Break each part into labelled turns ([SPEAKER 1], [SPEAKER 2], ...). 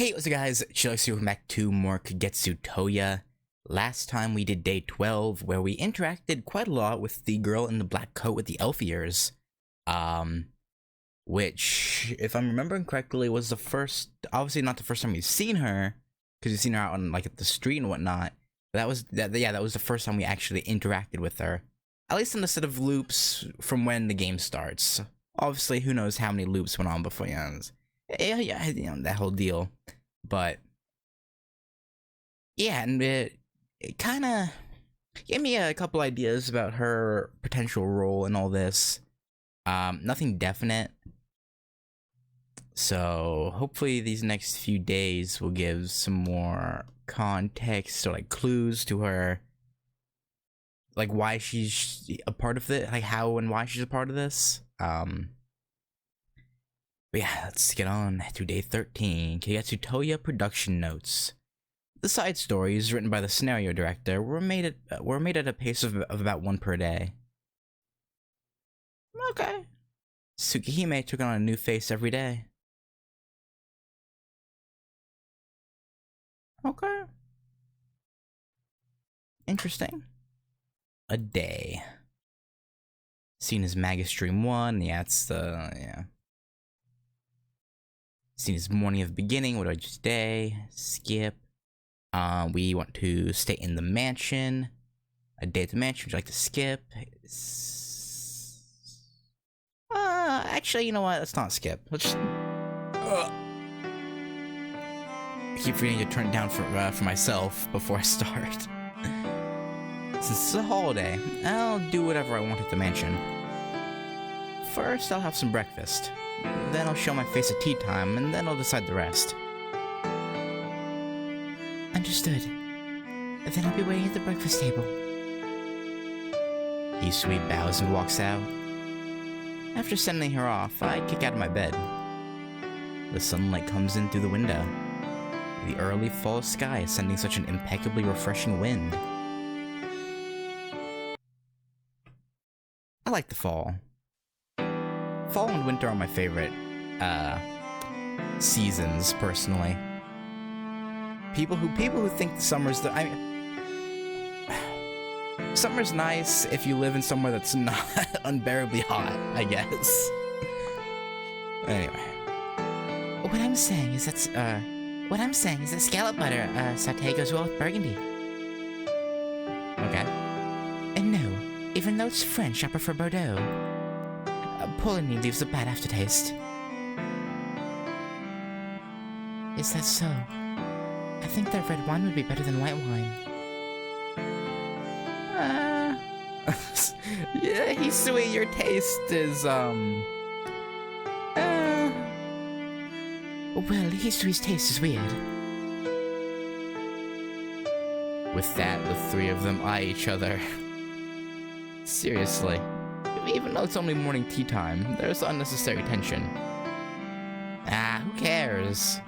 [SPEAKER 1] Hey, what's up guys, Chillax here, welcome back to more Kagetsu Tohya. Last time we did day 12, where we interacted quite a lot with the girl in the black coat with the elf ears. Which, if I'm remembering correctly, was the first, obviously not the first time we've seen her, because we've seen her out on, like, at the street and whatnot. But that was the first time we actually interacted with her. At least in the set of loops from when the game starts. Obviously, who knows how many loops went on before, yeah, that whole deal. But yeah, and it kind of gave me a couple ideas about her potential role in all this. Nothing definite. So hopefully these next few days will give some more context or like clues to her, like why she's a part of it, like how and why she's a part of this. But yeah, let's get on to day 13, Kagetsu Tohya production notes. The side stories, written by the scenario director, were made at a pace of about one per day. Okay. Tsukihime took on a new face every day. Okay. Interesting. A day. Seen as Magus Dream 1, yeah, it's the, yeah. Seen as morning of beginning, what do I just day? Skip. We want to stay in the mansion. A day at the mansion, would you like to skip? Actually, you know what? Let's not skip. Let's just... I keep forgetting to turn it down for myself before I start. Since it's a holiday, I'll do whatever I want at the mansion. First, I'll have some breakfast. Then I'll show my face at tea time, and then I'll decide the rest. Understood. Then I'll be waiting at the breakfast table. HISUI bows and walks out. After sending her off, I kick out of my bed. The sunlight comes in through the window. The early fall sky is sending such an impeccably refreshing wind. I like the fall. Fall and winter are my favorite, seasons, personally. People who think summer's the, summer's nice if you live in somewhere that's not unbearably hot, I guess. Anyway. What I'm saying is that scallop butter, satay goes well with burgundy. Okay. And no, even though it's French, I prefer Bordeaux. Polony leaves a bad aftertaste. Is that so? I think that red wine would be better than white wine. Yeah, HISUI, your taste is, Well, HISUI's taste is weird. With that, the three of them eye each other. Seriously. Even though it's only morning tea time, there's unnecessary tension. Who cares?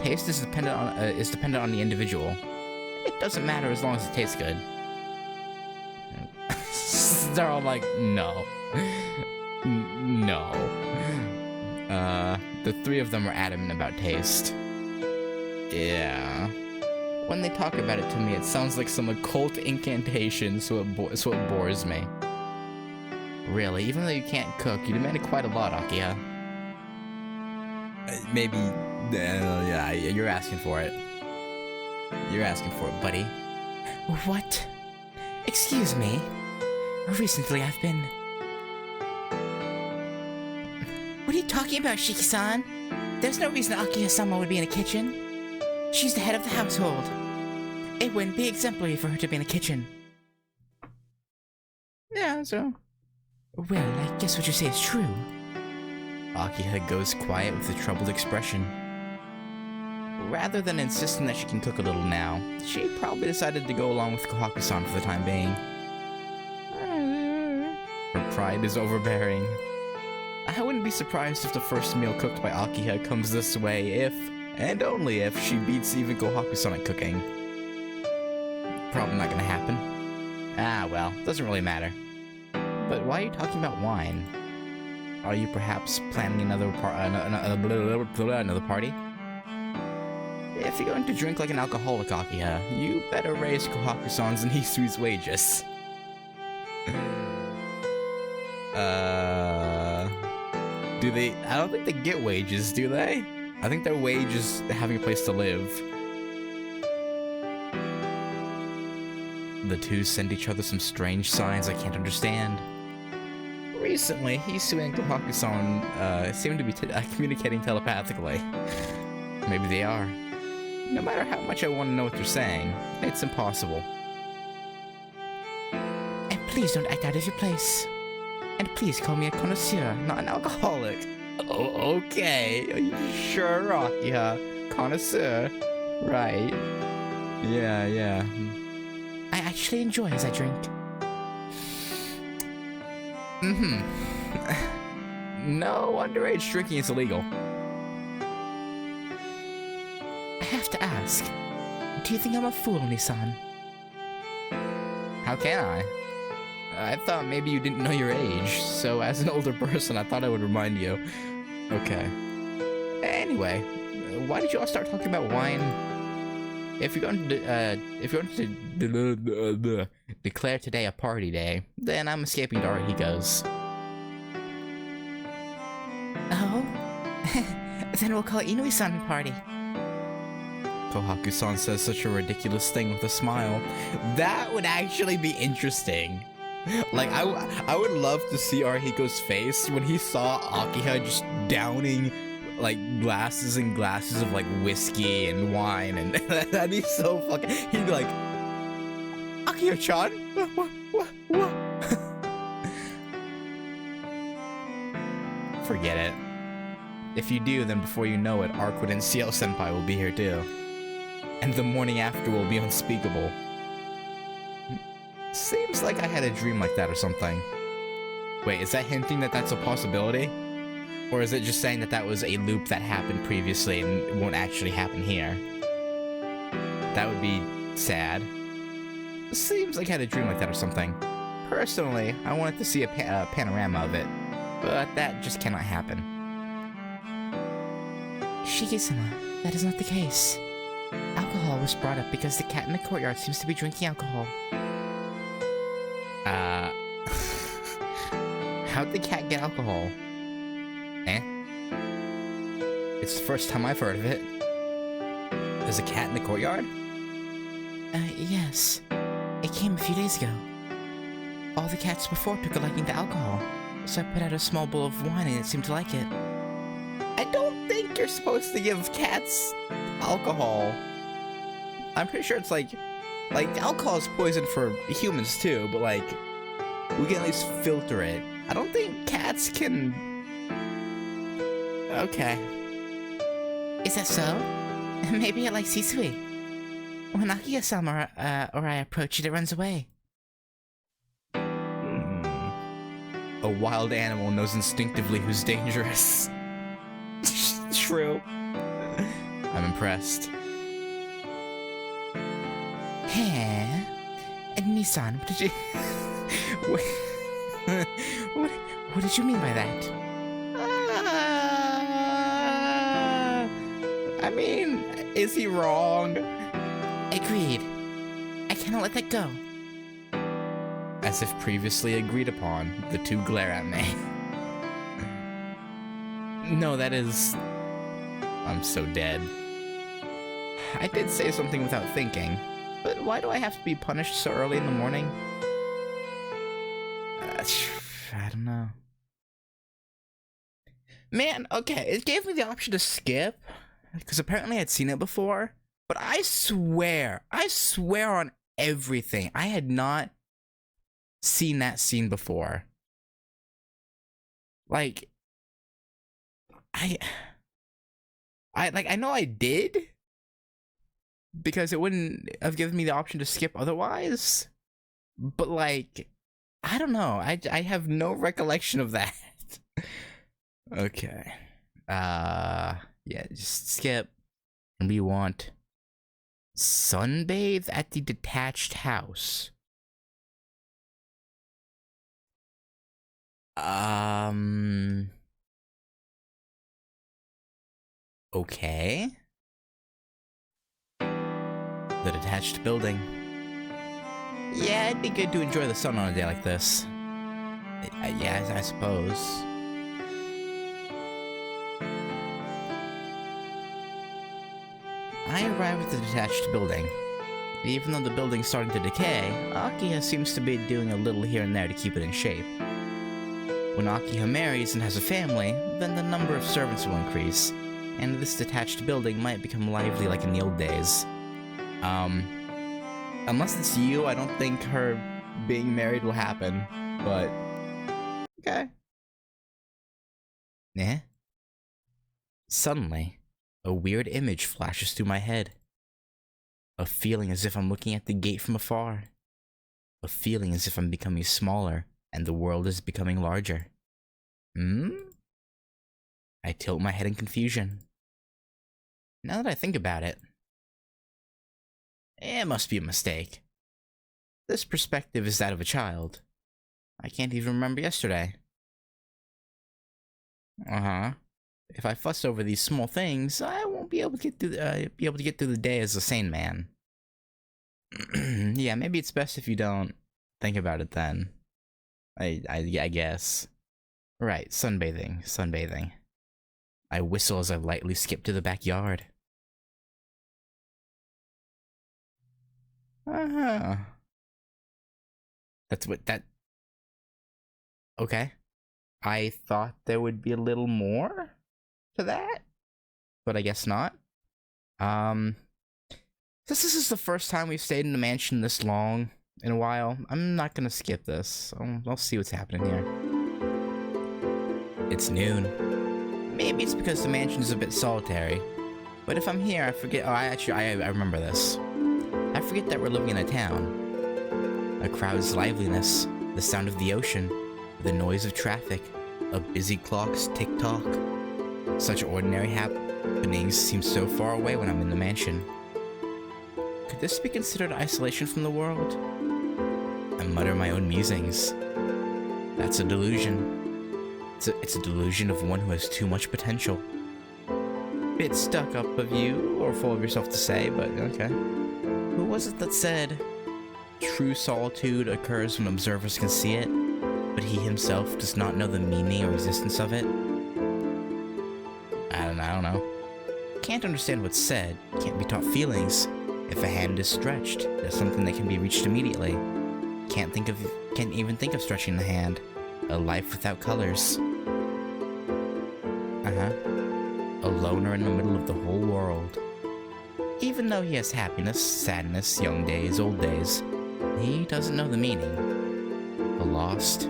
[SPEAKER 1] Taste is dependent on the individual. It doesn't matter as long as it tastes good. They're all like, no. No. The three of them are adamant about taste. Yeah. When they talk about it to me, it sounds like some occult incantation, so it bores me. Really, even though you can't cook, you demanded quite a lot, Akiha. Maybe, yeah, you're asking for it. You're asking for it, buddy. What? Excuse me? Recently I've been... What are you talking about, Shiki-san? There's no reason Akiha-sama would be in a kitchen. She's the head of the household. It wouldn't be exemplary for her to be in a kitchen. Yeah, so... Well, I guess what you say is true. Akiha goes quiet with a troubled expression. Rather than insisting that she can cook a little now, she probably decided to go along with Kohaku-san for the time being. Her pride is overbearing. I wouldn't be surprised if the first meal cooked by Akiha comes this way if, and only if, she beats even Kohaku-san at cooking. Probably not gonna happen. Well, doesn't really matter. But why are you talking about wine? Are you perhaps planning another party? If you're going to drink like an alcoholic, Akiha, you better raise Kohaku-san's and Hisui's wages. Do they? I don't think they get wages, do they? I think their wage is having a place to live. The two send each other some strange signs I can't understand. Recently, Hisui and Kohaku-san seem to be communicating telepathically. Maybe they are. No matter how much I want to know what they're saying, it's impossible. And please don't act out of your place. And please call me a connoisseur, not an alcoholic. Oh, okay. Are you sure, Akiha? Connoisseur? Right. Yeah. I actually enjoy as I drink. No, underage drinking is illegal. I have to ask, do you think I'm a fool, Nissan? How can I? I thought maybe you didn't know your age, so as an older person, I thought I would remind you. Okay. Anyway, why did you all start talking about wine? If you're going to declare today a party day, then I'm escaping to Arihiko's. Oh? Then we'll call it Inui-san party. Kohaku-san says such a ridiculous thing with a smile. That would actually be interesting. Like, I would love to see Arihiko's face when he saw Akiha just downing, like, glasses and glasses of, like, whiskey and wine, and that'd be so fucking... He'd be like, Akiha-chan? What? Forget it. If you do, then before you know it, Arkwin and CL-senpai will be here too. And the morning after will be unspeakable. Seems like I had a dream like that or something. Wait, is that hinting that that's a possibility? Or is it just saying that that was a loop that happened previously and won't actually happen here? That would be sad. Seems like I had a dream like that or something. Personally, I wanted to see a panorama of it, but that just cannot happen. Shige-sama, that is not the case. Alcohol was brought up because the cat in the courtyard seems to be drinking alcohol. How'd the cat get alcohol? It's the first time I've heard of it. There's a cat in the courtyard? Yes. It came a few days ago. All the cats before took a liking to alcohol, so I put out a small bowl of wine and it seemed to like it. I don't think you're supposed to give cats alcohol. I'm pretty sure it's like alcohol is poison for humans too, but like, we can at least filter it. I don't think cats can... Okay. Is that so? Maybe it likes Hisui. When Akiha-sama or I approach it, it runs away. A wild animal knows instinctively who's dangerous. True. I'm impressed. Hey, Nissan, what did you... what did you mean by that? I mean, is he wrong? Agreed. I cannot let that go. As if previously agreed upon, the two glare at me. No, that is... I'm so dead. I did say something without thinking, but why do I have to be punished so early in the morning? I don't know. Man, okay, it gave me the option to skip, because apparently I'd seen it before, but I swear on everything, I had not seen that scene before. Like, I know I did, because it wouldn't have given me the option to skip otherwise, but like, I don't know, I have no recollection of that. Okay. Yeah, just skip. And we want sunbathe at the detached house. Okay. The detached building. Yeah, it'd be good to enjoy the sun on a day like this. Yeah, I suppose. I arrive at the detached building. Even though the building's starting to decay, Akiha seems to be doing a little here and there to keep it in shape. When Akiha marries and has a family, then the number of servants will increase, and this detached building might become lively like in the old days. Unless it's you, I don't think her being married will happen, but... okay. Eh? Suddenly, a weird image flashes through my head. A feeling as if I'm looking at the gate from afar. A feeling as if I'm becoming smaller, and the world is becoming larger. I tilt my head in confusion. Now that I think about it, it must be a mistake. This perspective is that of a child. I can't even remember yesterday. If I fuss over these small things, I won't be able to get through the day as a sane man. Yeah, maybe it's best if you don't think about it then. I guess. Right, sunbathing. I whistle as I lightly skip to the backyard. That's what that... okay. I thought there would be a little more to that, but I guess not. Since this is the first time we've stayed in the mansion this long in a while, I'm not gonna skip this. I'll see what's happening here. It's noon. Maybe it's because the mansion is a bit solitary, but if I'm here, I forget. Oh, I remember this. I forget that we're living in a town. A crowd's liveliness, the sound of the ocean, the noise of traffic, a busy clock's tick-tock. Such ordinary happenings seem so far away when I'm in the mansion. Could this be considered isolation from the world? I mutter my own musings. That's a delusion. It's a delusion of one who has too much potential. Bit stuck up of you, or full of yourself to say, but okay. Who was it that said, true solitude occurs when observers can see it, but he himself does not know the meaning or existence of it? I don't know. Can't understand what's said, can't be taught feelings. If a hand is stretched, there's something that can be reached immediately. Can't even think of stretching the hand. A life without colors. A loner in the middle of the whole world. Even though he has happiness, sadness, young days, old days, he doesn't know the meaning. A lost.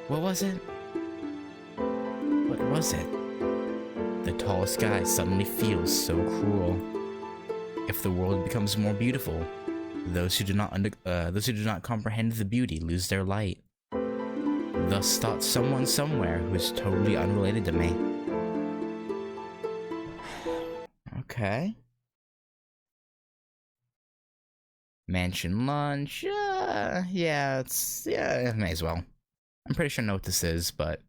[SPEAKER 1] What was it? What was it? The tall sky suddenly feels so cruel. If the world becomes more beautiful, those who do not comprehend the beauty lose their light. Thus thought someone somewhere who is totally unrelated to me. Okay. Mansion lunch. Yeah, may as well. I'm pretty sure I know what this is, but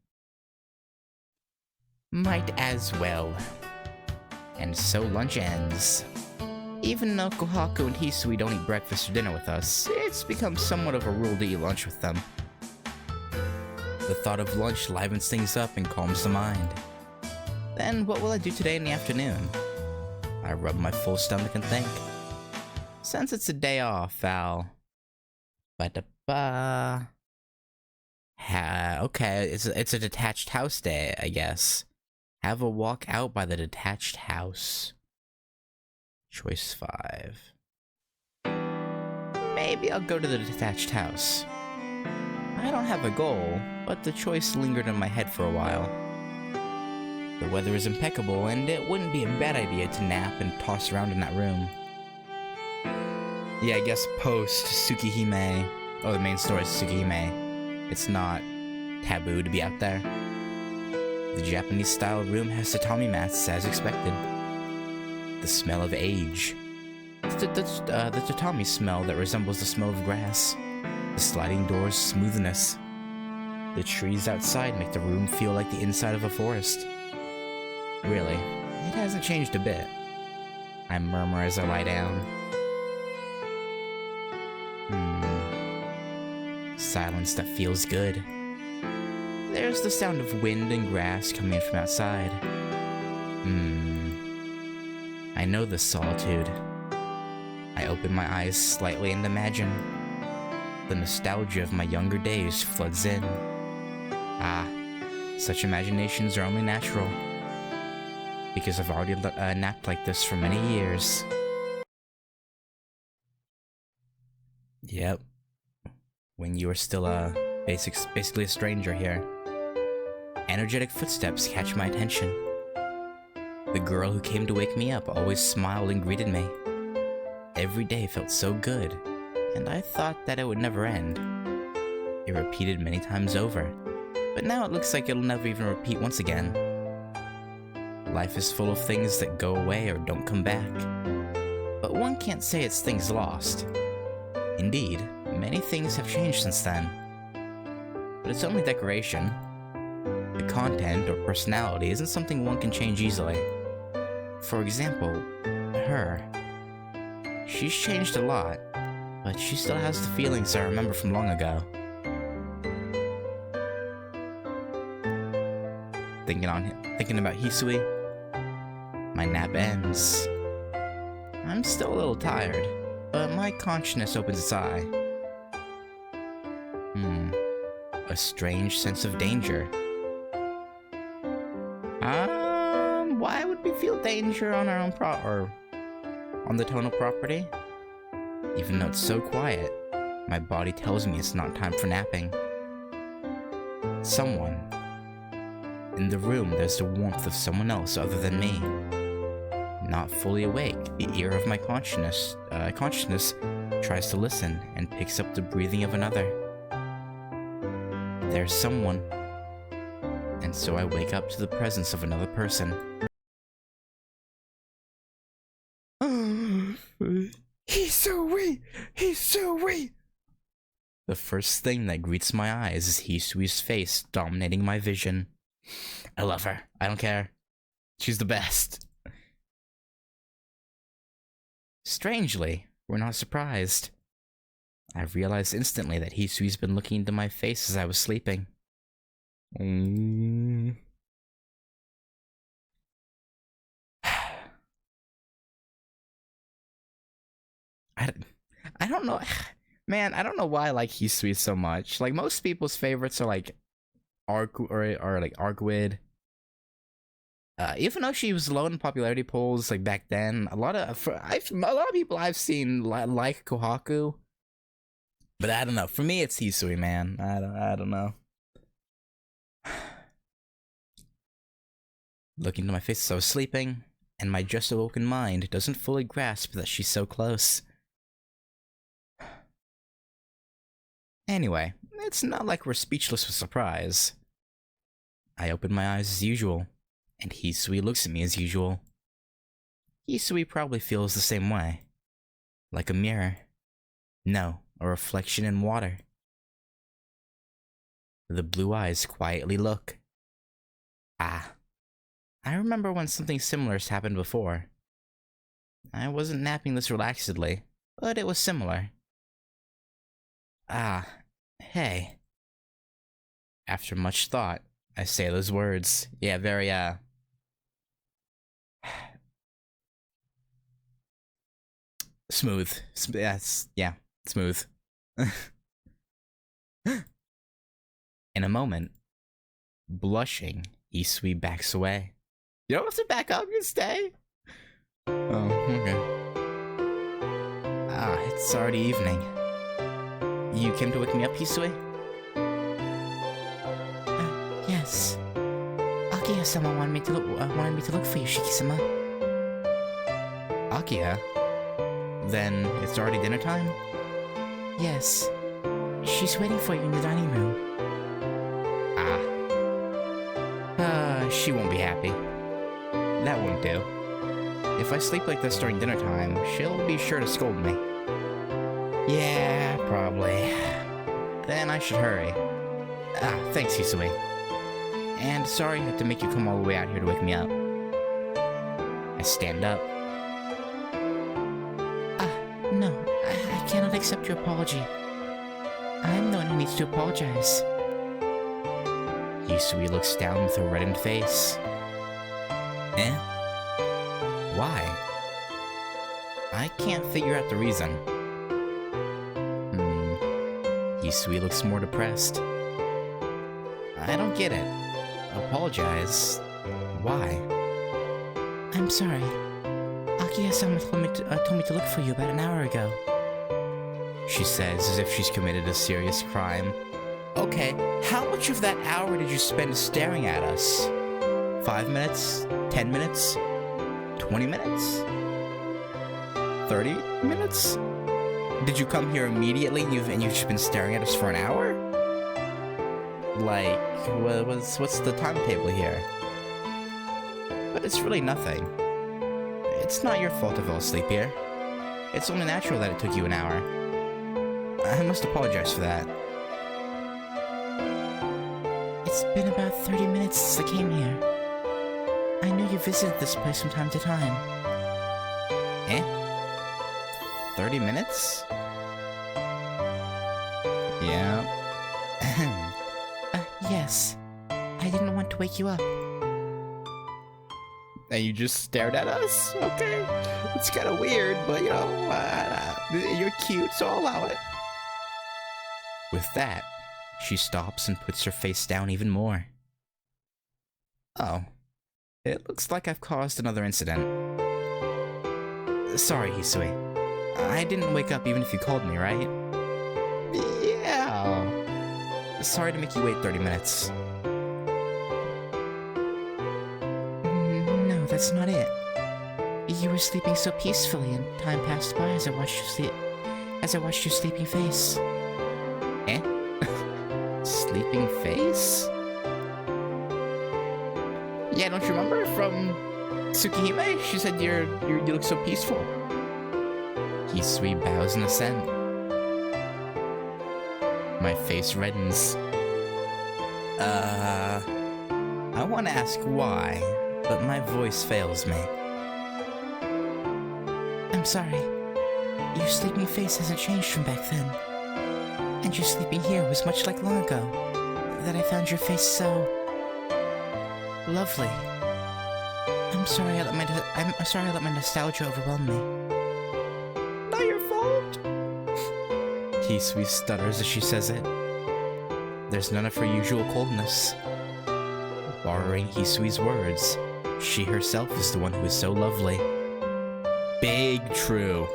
[SPEAKER 1] might as well. And so lunch ends. Even though Kohaku and Hisui don't eat breakfast or dinner with us, it's become somewhat of a rule to eat lunch with them. The thought of lunch livens things up and calms the mind. Then what will I do today in the afternoon? I rub my full stomach and think. Since it's a day off, I'll... okay, it's a detached house day, I guess. Have a walk out by the detached house. Choice 5. Maybe I'll go to the detached house. I don't have a goal, but the choice lingered in my head for a while. The weather is impeccable, and it wouldn't be a bad idea to nap and toss around in that room. Yeah, I guess post Tsukihime, or the main story is Tsukihime, it's not taboo to be out there. The Japanese-style room has tatami mats as expected. The smell of age. The tatami smell that resembles the smell of grass. The sliding door's smoothness. The trees outside make the room feel like the inside of a forest. Really, it hasn't changed a bit. I murmur as I lie down. Silence that feels good. There's the sound of wind and grass coming in from outside. I know this solitude. I open my eyes slightly and imagine. The nostalgia of my younger days floods in. Such imaginations are only natural. Because I've already napped like this for many years. Yep. When you were still basically a stranger here. Energetic footsteps catch my attention. The girl who came to wake me up always smiled and greeted me. Every day felt so good, and I thought that it would never end. It repeated many times over, but now it looks like it'll never even repeat once again. Life is full of things that go away or don't come back, but one can't say it's things lost. Indeed, many things have changed since then, but it's only decoration. The content or personality isn't something one can change easily. For example, her. She's changed a lot, but she still has the feelings I remember from long ago. Thinking about Hisui, my nap ends. I'm still a little tired, but my consciousness opens its eye. A strange sense of danger. Why would we feel danger on our own on the tonal property? Even though it's so quiet, my body tells me it's not time for napping. Someone. In the room, there's the warmth of someone else other than me. Not fully awake, the ear of my consciousness tries to listen and picks up the breathing of another. There's someone. And so I wake up to the presence of another person. Hisui! Hisui! The first thing that greets my eyes is Hisui's face dominating my vision. I love her. I don't care. She's the best. Strangely, we're not surprised. I realized instantly that Hisui's been looking into my face as I was sleeping. I don't know. Man, I don't know why I like Hisui so much. Like, most people's favorites are like Arguid. Even though she was low in popularity polls like back then, a lot of people I've seen like Kohaku. But I don't know. For me, it's Hisui, man. I don't know. Looking into my face as I was sleeping, and my just awoken mind doesn't fully grasp that she's so close. Anyway, it's not like we're speechless with surprise. I open my eyes as usual, and Hisui looks at me as usual. Hisui probably feels the same way. Like a mirror. No, a reflection in water. The blue eyes quietly look. I remember when something similar has happened before. I wasn't napping this relaxedly, but it was similar. Hey. After much thought, I say those words. Yeah, very, smooth. Yeah, smooth. In a moment, blushing, Hisui backs away. You don't have to back up, you can stay. Oh, okay. It's already evening. You came to wake me up, Hisui? Yes. Akiya-sama wanted me to look for you, Shiki-sama. Akiya? Then it's already dinner time? Yes. She's waiting for you in the dining room. She won't be happy. That won't do. If I sleep like this during dinner time, she'll be sure to scold me. Yeah, probably. Then I should hurry. Thanks, Hisui. And sorry I had to make you come all the way out here to wake me up. I stand up. accept your apology. I'm the one who needs to apologize. Hisui looks down with a reddened face. Eh? Why? I can't figure out the reason. Hisui looks more depressed. I don't get it. Apologize? Why? I'm sorry. Akiya-sama told me to look for you about an hour ago. She says as if she's committed a serious crime. Okay, how much of that hour did you spend staring at us? 5 minutes? 10 minutes? 20 minutes? 30 minutes? Did you come here immediately and you've just been staring at us for an hour? Like, what's the timetable here? But it's really nothing. It's not your fault I fell asleep here. It's only natural that it took you an hour. I must apologize for that. It's been about 30 minutes since I came here. I know you visited this place from time to time. Eh? 30 minutes? Yeah. Yes. I didn't want to wake you up. And you just stared at us? Okay. It's kind of weird, but you know, you're cute, so I'll allow it. With that, she stops and puts her face down even more. Oh. It looks like I've caused another incident. Sorry, Hisui. I didn't wake up even if you called me, right? Yeah. Sorry to make you wait 30 minutes. No, that's not it. You were sleeping so peacefully and time passed by as I watched your sleeping face. Eh? Sleeping face? Yeah, don't you remember from Tsukihime? She said you look so peaceful. Hisui bows in assent. My face reddens. I want to ask why, but my voice fails me. I'm sorry. Your sleeping face hasn't changed from back then. And your sleeping here was much like long ago, that I found your face so lovely. I'm sorry I let my nostalgia overwhelm me. Not your fault. Hisui stutters as she says it. There's none of her usual coldness. Borrowing Hisui's words, she herself is the one who is so lovely. Big true.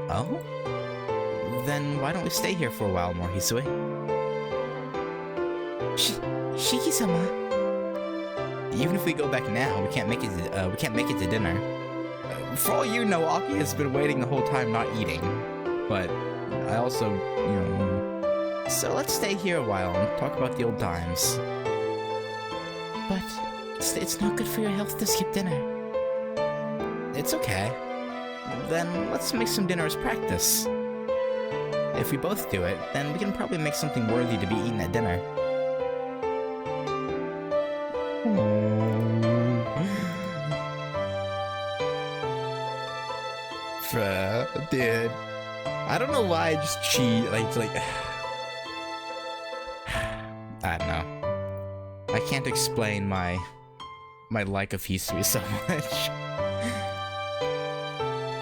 [SPEAKER 1] Oh? Then why don't we stay here for a while more, Hisui? Shiki-sama. Even if we go back now, we can't make it to dinner. For all you know, Aki has been waiting the whole time not eating. But I also, you know... So let's stay here a while and talk about the old times. But it's not good for your health to skip dinner. It's okay. Then let's make some dinner as practice. If we both do it, then we can probably make something worthy to be eaten at dinner. Dude, I don't know why I just cheat, like, I don't know. I can't explain my like of Hisui so much.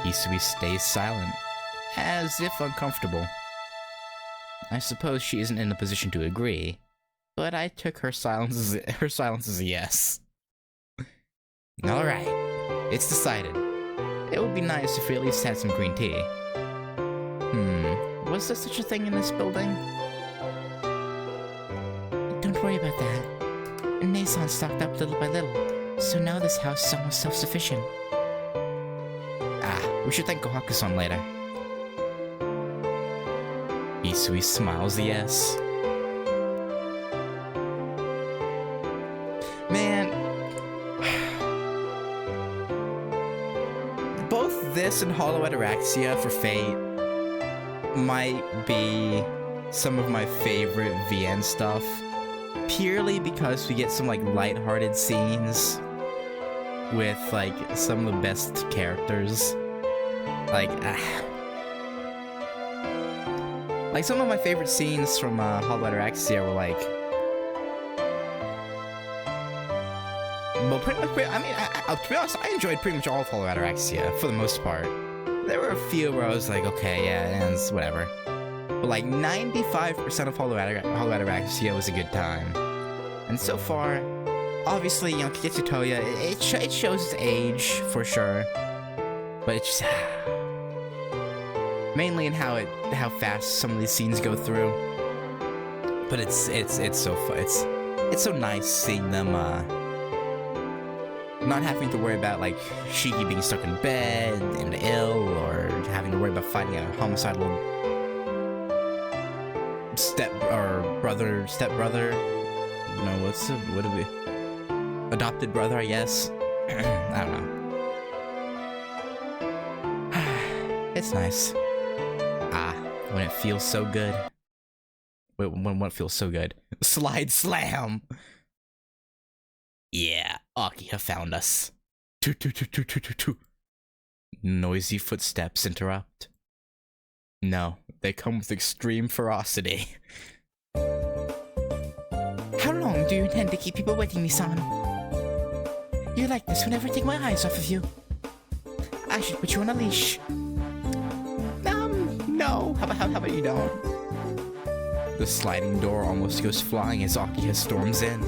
[SPEAKER 1] Hisui stays silent, as if uncomfortable. I suppose she isn't in a position to agree, but I took her silence as a yes. Alright, it's decided. It would be nice if we at least had some green tea. Was there such a thing in this building? Don't worry about that. Nason stocked up little by little, so now this house is almost self-sufficient. We should thank Kohaku-san later. Hisui smiles a yes. Man, both this and Hollow Ataraxia for Fate might be some of my favorite VN stuff, purely because we get some like lighthearted scenes with like some of the best characters. Like, Like, some of my favorite scenes from Hollow Ataraxia were like... Well, pretty much, I mean, to be honest, I enjoyed pretty much all of Hollow Ataraxia, for the most part. There were a few where I was like, okay, yeah, it's whatever. But like, 95% of Hollow Ataraxia was a good time. And so far, obviously, you know, Kagetsu Tohya, it shows its age, for sure. But it's just... mainly in how fast some of these scenes go through. But it's so fun. It's so nice seeing them not having to worry about like Shiki being stuck in bed and ill, or having to worry about fighting a homicidal stepbrother. You know, what do we? Adopted brother, I guess. I don't know. It's nice. When it feels so good. Wait, when what feels so good? Slide slam! Yeah, Akiha found us. Noisy footsteps interrupt. No, they come with extreme ferocity. How long do you intend to keep people waiting, Misan? You're like this whenever I take my eyes off of you. I should put you on a leash. No. How about you don't? The sliding door almost goes flying as Akiha storms in.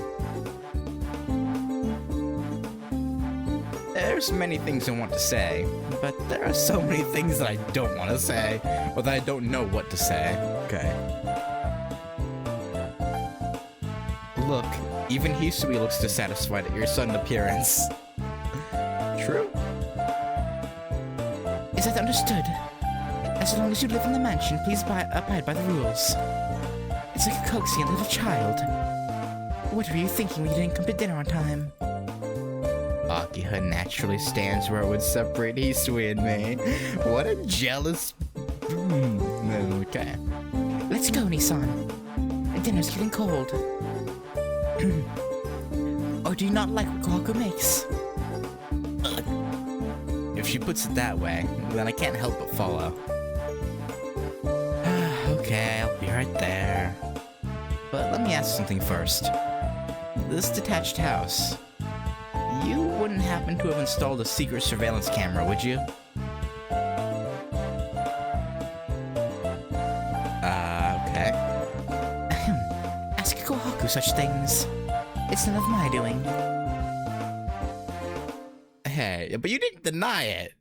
[SPEAKER 1] There's many things I want to say, but there are so many things that I don't want to say, or that I don't know what to say. Okay. Look, even Hisui looks dissatisfied at your sudden appearance. True. Is that understood? As long as you live in the mansion, please abide by the rules. It's like coaxing a little child. What were you thinking when you didn't come to dinner on time? Akiha naturally stands where it would separate Hisui and me. What a jealous... Okay. Let's go, Nisan. Dinner's getting cold. Or do you not like what Kohaku makes? If she puts it that way, then I can't help but follow. Okay, I'll be right there. But let me ask something first. This detached house, you wouldn't happen to have installed a secret surveillance camera, would you? Okay. Ask Kohaku such things. It's none of my doing. Hey, but you didn't deny it.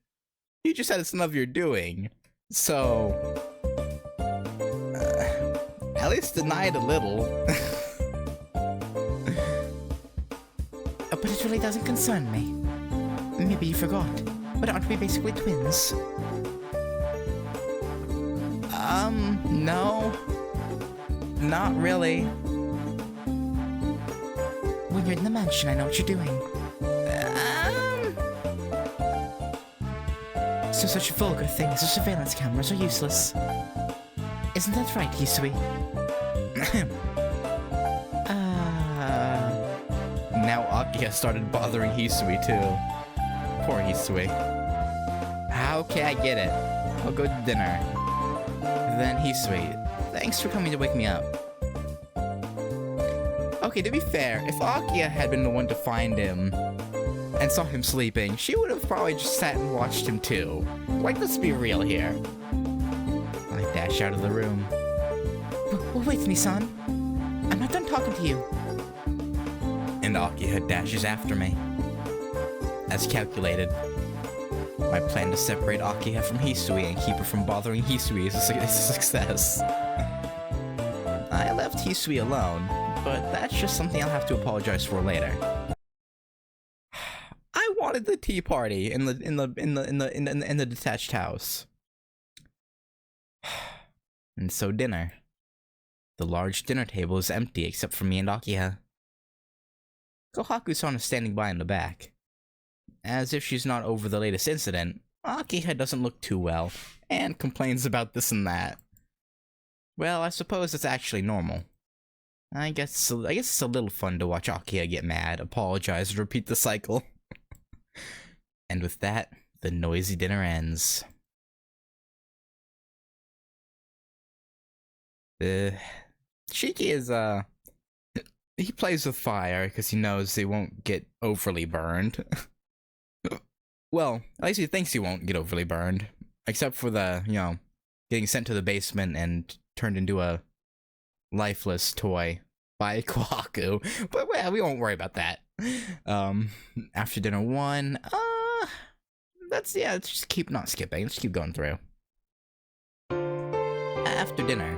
[SPEAKER 1] You just said it's none of your doing. So... at least deny it a little. But it really doesn't concern me. Maybe you forgot, but aren't we basically twins? No. Not really. When you're in the mansion, I know what you're doing. So such vulgar things as surveillance cameras are useless. Isn't that right, Hisui? Now Akiha started bothering Hisui too. Poor Hisui. Okay, I get it. I'll go to dinner. Then Hisui, thanks for coming to wake me up. Okay, to be fair, if Akiha had been the one to find him and saw him sleeping, she would have probably just sat and watched him too. Like, let's be real here. I dash out of the room. Wait, Nisan. I'm not done talking to you. And Akiha dashes after me. As calculated. My plan to separate Akiha from Hisui and keep her from bothering Hisui is a success. I left Hisui alone, but that's just something I'll have to apologize for later. I wanted the tea party in the detached house. And so dinner. The large dinner table is empty except for me and Akiha. Kohaku-san is standing by in the back. As if she's not over the latest incident, Akiha doesn't look too well, and complains about this and that. Well, I suppose it's actually normal. I guess it's a little fun to watch Akiha get mad, apologize, and repeat the cycle. And with that, the noisy dinner ends. Uh, Shiki is, he plays with fire because he knows he won't get overly burned. Well, at least he thinks he won't get overly burned. Except for the, getting sent to the basement and turned into a lifeless toy by Kwaku. But well, we won't worry about that. After dinner 1, let's just keep not skipping. Let's keep going through. After dinner,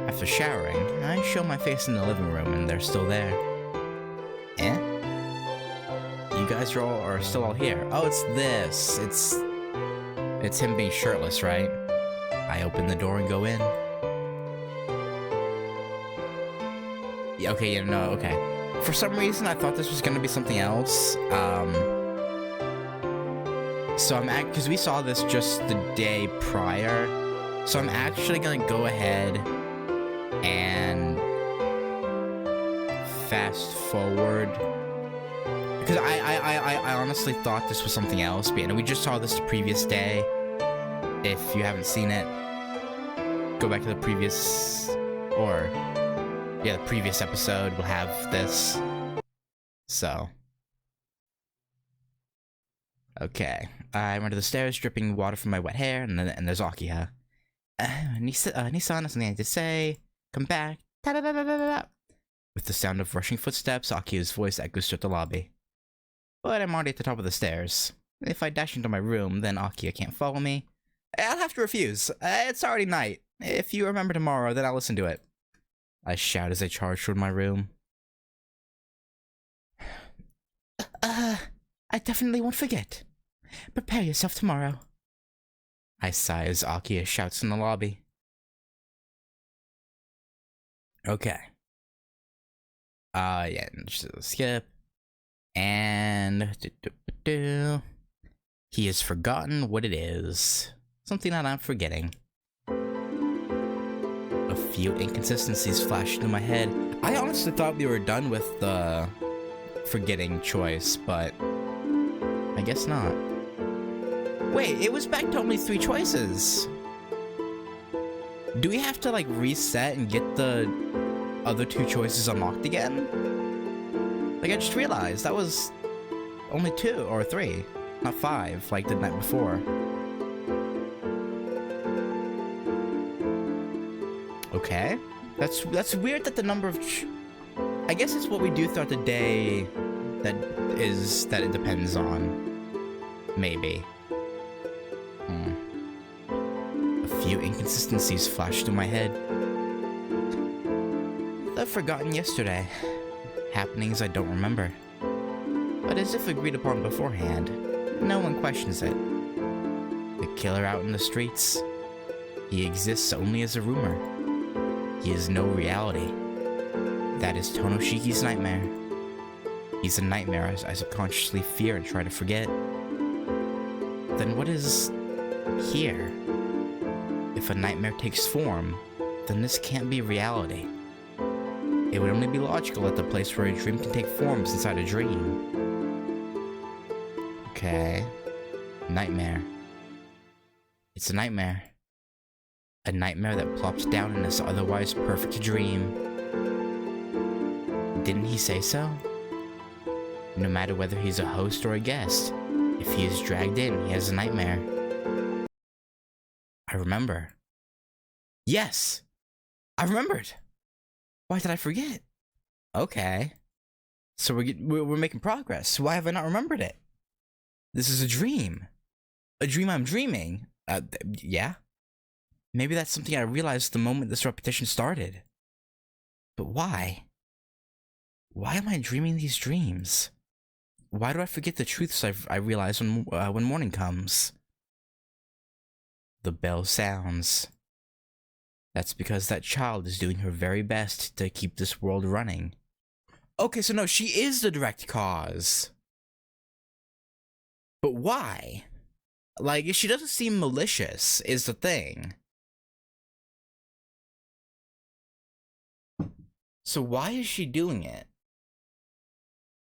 [SPEAKER 1] after showering, I show my face in the living room and they're still there. Eh? You guys are still all here. Oh, it's this. It's him being shirtless, right? I open the door and go in. Yeah, okay, yeah, no, okay. For some reason, I thought this was gonna be something else. So because we saw this just the day prior. So I'm actually gonna go ahead and fast forward. Because I honestly thought this was something else, but we just saw this the previous day. If you haven't seen it, go back to the previous, the previous episode will have this. So. Okay. I went to the stairs, dripping water from my wet hair, and there's Akiha. Nissan has something to say. Come back. Ta-da-da-da-da-da. With the sound of rushing footsteps, Akiha's voice echoes through the lobby. But I'm already at the top of the stairs. If I dash into my room, then Akiha can't follow me. I'll have to refuse. It's already night. If you remember tomorrow, then I'll listen to it. I shout as I charge toward my room. I definitely won't forget. Prepare yourself tomorrow. I sigh as Akiha shouts in the lobby. Okay. Yeah, just skip. And he has forgotten what it is. Something that I'm forgetting. A few inconsistencies flashed into my head. I honestly thought we were done with the forgetting choice, but I guess not. Wait, it was back to only 3 choices. Do we have to, like, reset and get the other 2 choices unlocked again? Like, I just realized that was only 2 or 3, not 5, like the night before. Okay. That's weird that the number of... I guess it's what we do throughout the day that it depends on. Maybe. A few inconsistencies flashed through my head. I've forgotten yesterday. Happenings I don't remember. But as if agreed upon beforehand, no one questions it. The killer out in the streets. He exists only as a rumor. He is no reality. That is Tonoshiki's nightmare. He's a nightmare I subconsciously fear and try to forget. Then what is here? If a nightmare takes form, then this can't be reality. It would only be logical that the place where a dream can take form is inside a dream. Okay. Nightmare. It's a nightmare. A nightmare that plops down in this otherwise perfect dream. Didn't he say so? No matter whether he's a host or a guest, if he is dragged in, he has a nightmare. I remember. Yes! I remembered! Why did I forget? Okay. So we're making progress. Why have I not remembered it? This is a dream. A dream I'm dreaming. Yeah? Maybe that's something I realized the moment this repetition started. But why? Why am I dreaming these dreams? Why do I forget the truths I realize when morning comes? The bell sounds. That's because that child is doing her very best to keep this world running. Okay, so no, she is the direct cause. But why? Like, she doesn't seem malicious, is the thing. So why is she doing it?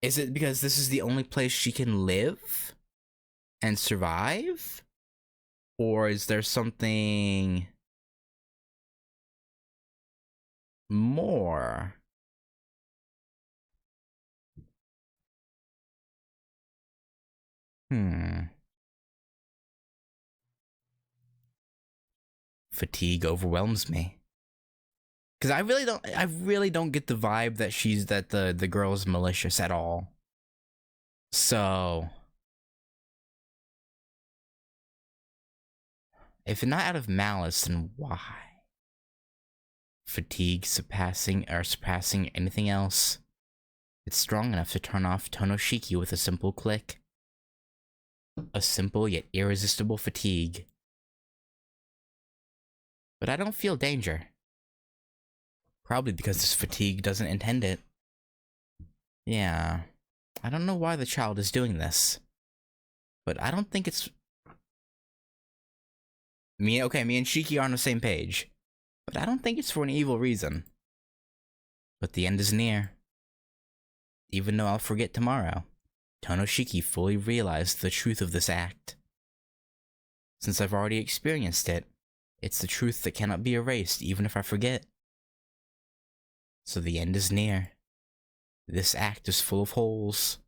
[SPEAKER 1] Is it because this is the only place she can live and survive? Or is there something more. Fatigue overwhelms me. Cause I really don't get the vibe that the girl's malicious at all. So if not out of malice, then why? Fatigue surpassing anything else. It's strong enough to turn off Tonoshiki with a simple click. A simple yet irresistible fatigue. But I don't feel danger. Probably because this fatigue doesn't intend it. Yeah. I don't know why the child is doing this. But I don't think it's... me and Shiki are on the same page. But I don't think it's for an evil reason. But the end is near. Even though I'll forget tomorrow, Tonoshiki fully realized the truth of this act. Since I've already experienced it, it's the truth that cannot be erased even if I forget. So the end is near. This act is full of holes.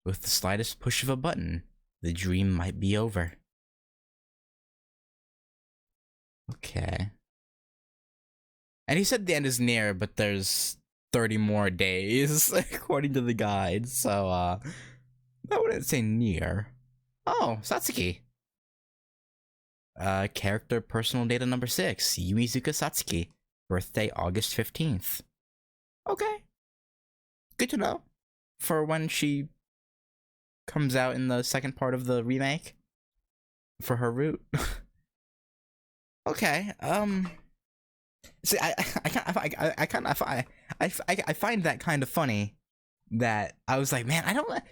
[SPEAKER 1] With the slightest push of a button, the dream might be over. Okay. And he said the end is near, but there's 30 more days, according to the guide, so, I wouldn't say near. Oh, Satsuki. Character personal data number 6, Yumizuka Satsuki. Birthday August 15th. Okay. Good to know. For when she comes out in the second part of the remake. For her route. Okay, see, I find that kind of funny. That I was like, man,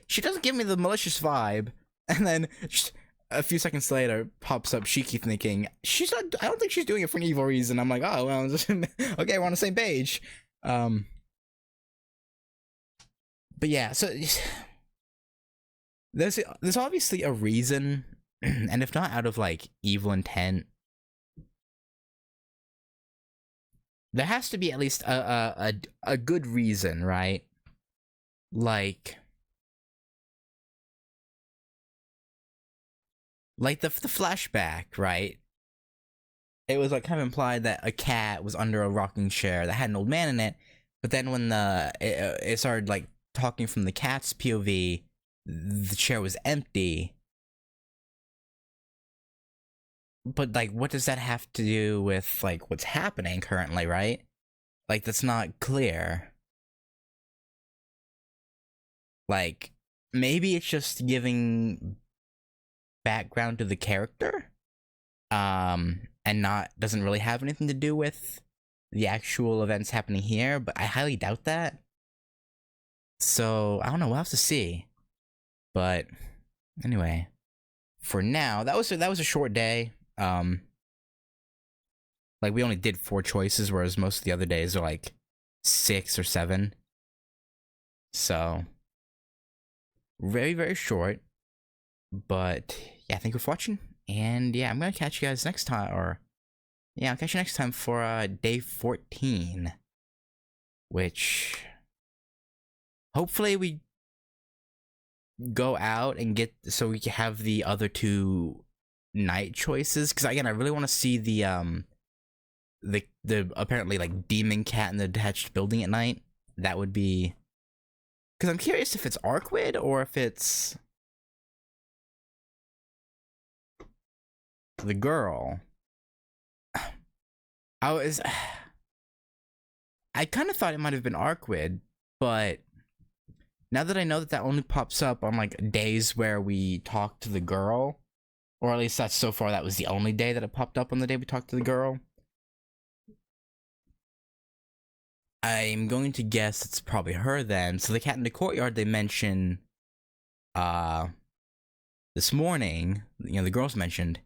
[SPEAKER 1] she doesn't give me the malicious vibe. And then just a few seconds later pops up Shiki thinking, I don't think she's doing it for an evil reason. I'm like, oh, well, okay, we're on the same page. But yeah, so there's obviously a reason, and if not out of like evil intent, there has to be at least a good reason, right? Like the flashback, right? It was like kind of implied that a cat was under a rocking chair that had an old man in it, but then when it started like talking from the cat's POV, the chair was empty. But like, what does that have to do with like what's happening currently, right? Like, that's not clear. Like, maybe it's just giving background to the character, and doesn't really have anything to do with the actual events happening here, but I highly doubt that. So, I don't know, we'll have to see. But, anyway. For now, that was a short day. Like, we only did 4 choices, whereas most of the other days are like 6 or 7. So, very, very short. But, yeah, thank you for watching. And, yeah, I'm gonna catch you guys next time, I'll catch you next time for, day 14. Which, hopefully we go out and get, so we can have the other 2 night choices. Because, again, I really want to see the apparently, like, demon cat in the detached building at night. That would be... Because I'm curious if it's Arkwid or if it's... the girl. I kind of thought it might have been Arkwid, but now that I know that only pops up on like days where we talk to the girl, or at least that's so far that was the only day that it popped up on the day we talked to the girl, I'm going to guess it's probably her then. So the cat in the courtyard they mention this morning, the girls mentioned,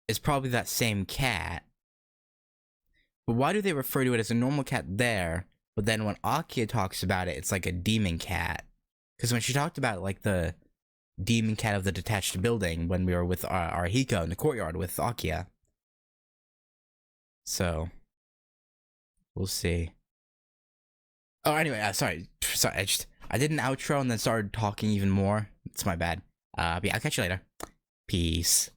[SPEAKER 1] is probably that same cat. But why do they refer to it as a normal cat there, but then when Akia talks about it, it's like a demon cat? Because when she talked about like the demon cat of the detached building when we were with our Hiko in the courtyard with Akia. So, We'll see. Oh, anyway, sorry. I did an outro and then started talking even more. It's my bad. But yeah, I'll catch you later. Peace.